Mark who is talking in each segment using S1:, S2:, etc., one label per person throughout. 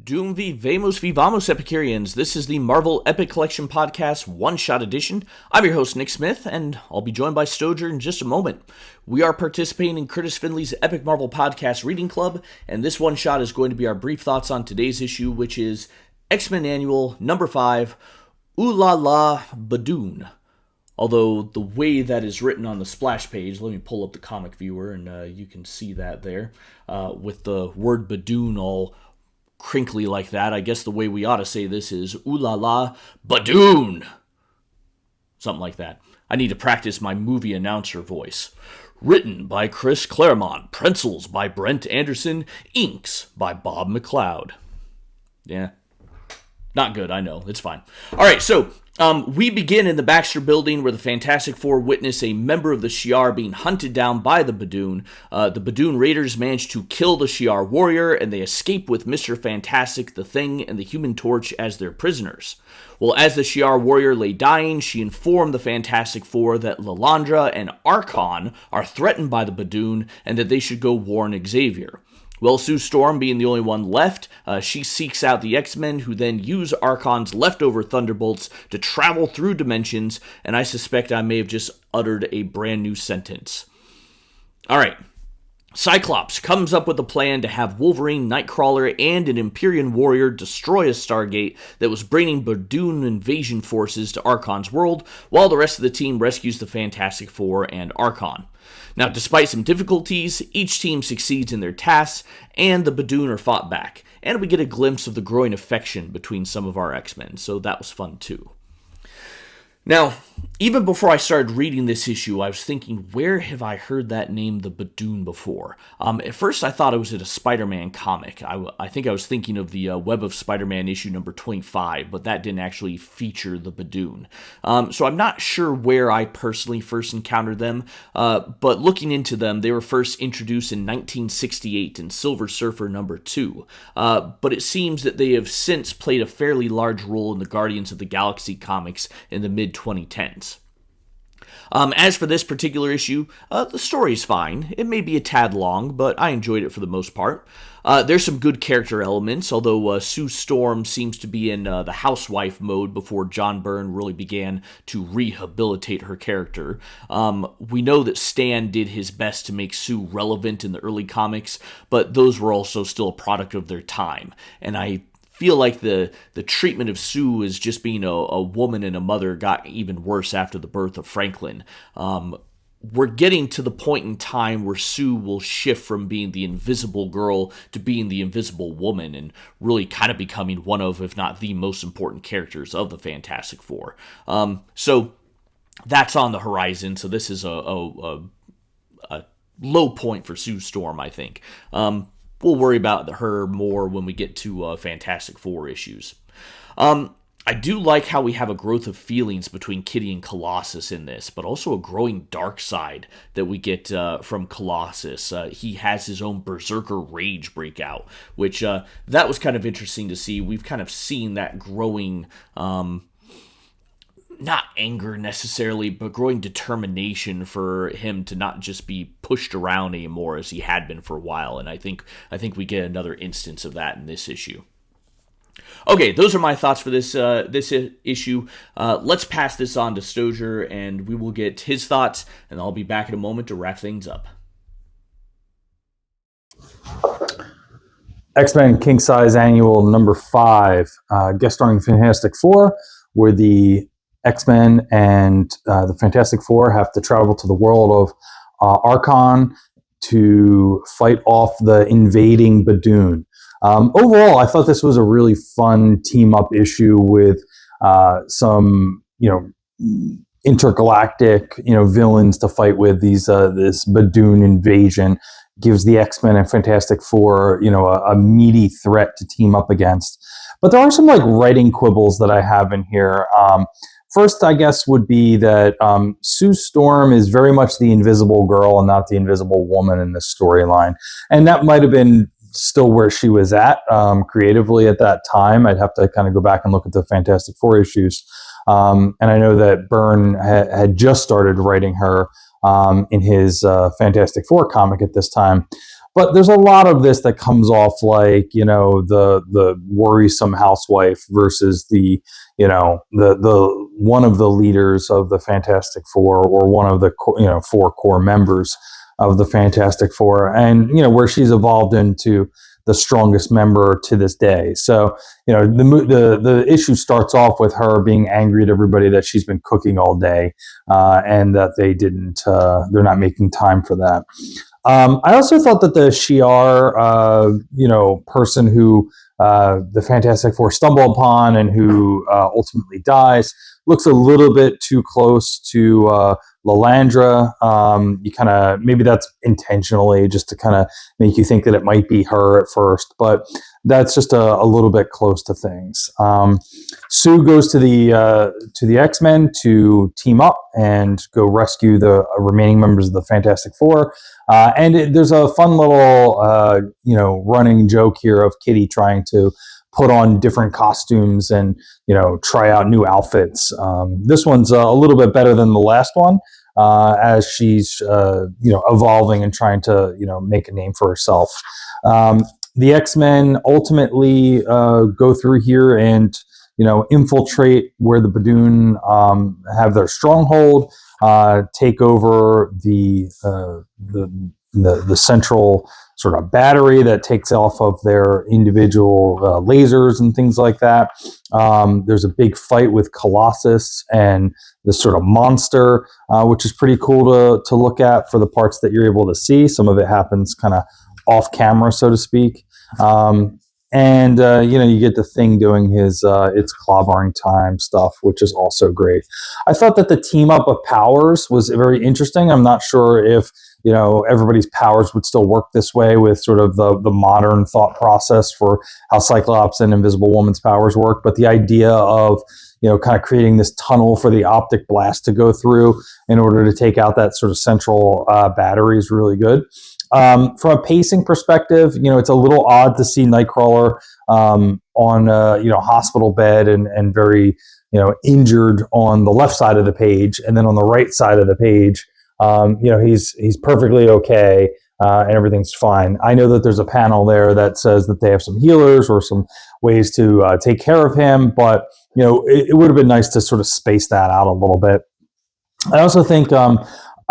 S1: Doom vivamos vivamos Epicureans. This is the Marvel Epic Collection Podcast one-shot edition. I'm your host, Nick Smith, and I'll be joined by Stojr in just a moment. We are participating in Kurtis Findlay's Epic Marvel Podcast Reading Club, and this one-shot is going to be our brief thoughts on today's issue, which is X-Men Annual number 5, Ooh La La Badoon. Although the way that is written on the splash page, let me pull up the comic viewer, and you can see that there, with the word Badoon all crinkly like that. I guess the way we ought to say this is Ooh La La Badoon. Something like that. I need to practice my movie announcer voice. Written by Chris Claremont. Pencils by Brent Anderson. Inks by Bob McLeod. Yeah. Not good, I know. It's fine. Alright, so we begin in the Baxter Building where the Fantastic Four witness a member of the Shi'ar being hunted down by the Badoon. The Badoon Raiders manage to kill the Shi'ar warrior, and they escape with Mr. Fantastic, the Thing, and the Human Torch as their prisoners. Well, as the Shi'ar warrior lay dying, she informed the Fantastic Four that Lilandra and Archon are threatened by the Badoon, and that they should go warn Xavier. Well, Sue Storm being the only one left, she seeks out the X-Men, who then use Archon's leftover Thunderbolts to travel through dimensions, and I suspect I may have just uttered a brand new sentence. Alright, Cyclops comes up with a plan to have Wolverine, Nightcrawler, and an Empyrean warrior destroy a Stargate that was bringing Badoon invasion forces to Archon's world, while the rest of the team rescues the Fantastic Four and Archon. Now, despite some difficulties, each team succeeds in their tasks, and the Badoon are fought back. And we get a glimpse of the growing affection between some of our X-Men, so that was fun too. Now, even before I started reading this issue, I was thinking, where have I heard that name, the Badoon, before? At first, I thought it was in a Spider-Man comic. I think I was thinking of the Web of Spider-Man issue number 25, but that didn't actually feature the Badoon. So I'm not sure where I personally first encountered them, but looking into them, they were first introduced in 1968 in Silver Surfer number 2. But it seems that they have since played a fairly large role in the Guardians of the Galaxy comics in the mid-2010s. As for this particular issue, the story's fine. It may be a tad long, but I enjoyed it for the most part. There's some good character elements, although Sue Storm seems to be in the housewife mode before John Byrne really began to rehabilitate her character. We know that Stan did his best to make Sue relevant in the early comics, but those were also still a product of their time, and I feel like the treatment of Sue as just being a woman and a mother got even worse after the birth of Franklin. We're getting to the point in time where Sue will shift from being the invisible girl to being the invisible woman and really kind of becoming one of, if not the most important characters of the Fantastic Four. So that's on the horizon, so this is a low point for Sue Storm, I think. We'll worry about her more when we get to Fantastic Four issues. I do like how we have a growth of feelings between Kitty and Colossus in this, but also a growing dark side that we get from Colossus. He has his own berserker rage breakout, which that was kind of interesting to see. We've kind of seen that growing not anger necessarily, but growing determination for him to not just be pushed around anymore as he had been for a while, and I think we get another instance of that in this issue. Okay, those are my thoughts for this issue. Let's pass this on to Stojr, and we will get his thoughts, and I'll be back in a moment to wrap things up.
S2: X-Men King Size Annual number 5, guest starring Fantastic Four, where the X-Men and the Fantastic Four have to travel to the world of Archon to fight off the invading Badoon. Overall, I thought this was a really fun team-up issue with some, intergalactic, villains to fight with. This Badoon invasion gives the X-Men and Fantastic Four, a meaty threat to team up against. But there are some writing quibbles that I have in here. First, I guess, would be that Sue Storm is very much the invisible girl and not the invisible woman in this storyline. And that might have been still where she was at creatively at that time. I'd have to kind of go back and look at the Fantastic Four issues. And I know that Byrne had just started writing her in his Fantastic Four comic at this time. But there's a lot of this that comes off like, the worrisome housewife versus the, the one of the leaders of the Fantastic Four, or one of the, four core members of the Fantastic Four, and, where she's evolved into the strongest member to this day. So, the issue starts off with her being angry at everybody that she's been cooking all day, and that they're not making time for that. I also thought that the Shi'ar, person who the Fantastic Four stumble upon and who ultimately dies, looks a little bit too close to Lalandra. You kind of, maybe that's intentionally just to kind of make you think that it might be her at first, but that's just a little bit close to things. Sue goes to the X-Men to team up and go rescue the remaining members of the Fantastic Four. There's a fun little, running joke here of Kitty trying to put on different costumes and, try out new outfits. This one's a little bit better than the last one, as she's, evolving and trying to, make a name for herself. The X-Men ultimately go through here and, infiltrate where the Badoon have their stronghold, take over the central sort of battery that takes off of their individual lasers and things like that. There's a big fight with Colossus and this sort of monster, which is pretty cool to look at for the parts that you're able to see. Some of it happens kind of off camera, so to speak. You get the Thing doing its clobbering time stuff, which is also great. I thought that the team up of powers was very interesting. I'm not sure if, everybody's powers would still work this way with sort of the modern thought process for how Cyclops and Invisible Woman's powers work. But the idea of, kind of creating this tunnel for the optic blast to go through in order to take out that sort of central battery is really good. From a pacing perspective, it's a little odd to see Nightcrawler on a hospital bed and very injured on the left side of the page, and then on the right side of the page, he's perfectly okay and everything's fine. I know that there's a panel there that says that they have some healers or some ways to take care of him, but it would have been nice to sort of space that out a little bit. I also think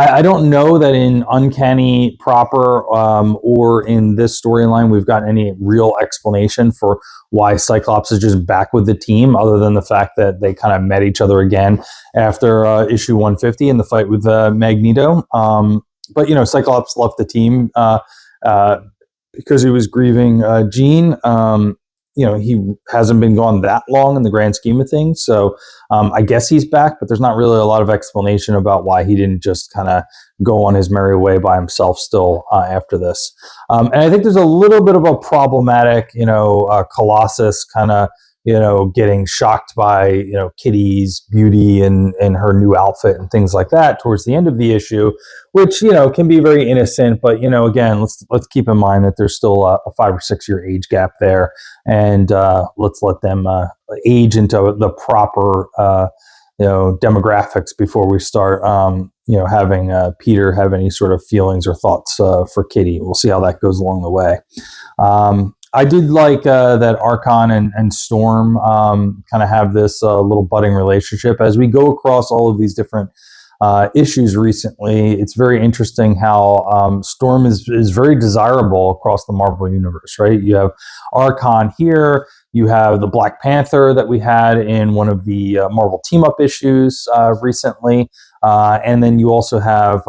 S2: I don't know that in Uncanny proper or in this storyline we've got any real explanation for why Cyclops is just back with the team, other than the fact that they kind of met each other again after issue 150 in the fight with Magneto. But Cyclops left the team because he was grieving Jean. He hasn't been gone that long in the grand scheme of things. So I guess he's back, but there's not really a lot of explanation about why he didn't just kind of go on his merry way by himself still after this. And I think there's a little bit of a problematic, Colossus kind of, getting shocked by, Kitty's beauty and her new outfit and things like that towards the end of the issue, which, can be very innocent. But, again, let's keep in mind that there's still a 5 or 6 year age gap there. And let's let them age into the proper, demographics before we start, having Peter have any sort of feelings or thoughts for Kitty. We'll see how that goes along the way. I did like that Archon and Storm kind of have this little budding relationship. As we go across all of these different issues recently, it's very interesting how Storm is very desirable across the Marvel Universe, right? You have Archon here, you have the Black Panther that we had in one of the Marvel team-up issues recently, and then you also have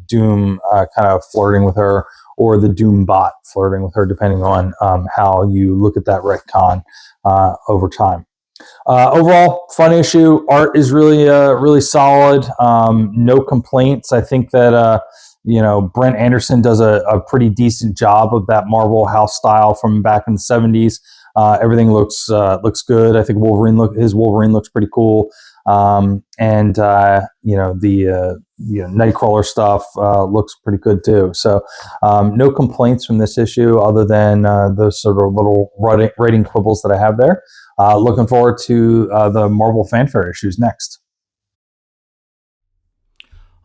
S2: Doom kind of flirting with her, or the Doom bot flirting with her, depending on how you look at that retcon over time. Overall, fun issue. Art is really solid. No complaints. I think that Brent Anderson does a pretty decent job of that Marvel house style from back in the 70s. Everything looks good. I think his Wolverine looks pretty cool. The Nightcrawler stuff looks pretty good too. So no complaints from this issue, other than those sort of little writing quibbles that I have there. Looking forward to the Marvel Fanfare issues next.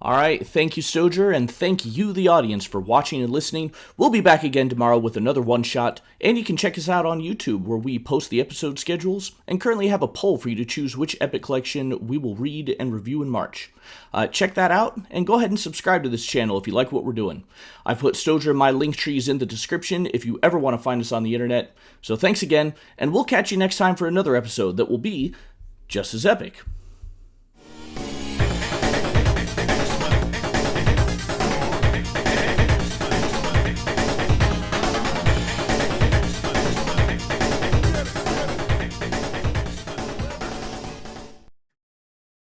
S1: All right, thank you, Stojr, and thank you, the audience, for watching and listening. We'll be back again tomorrow with another one-shot, and you can check us out on YouTube, where we post the episode schedules and currently have a poll for you to choose which Epic Collection we will read and review in March. Check that out, and go ahead and subscribe to this channel if you like what we're doing. I've put Stojr and my link trees in the description if you ever want to find us on the internet. So thanks again, and we'll catch you next time for another episode that will be just as epic.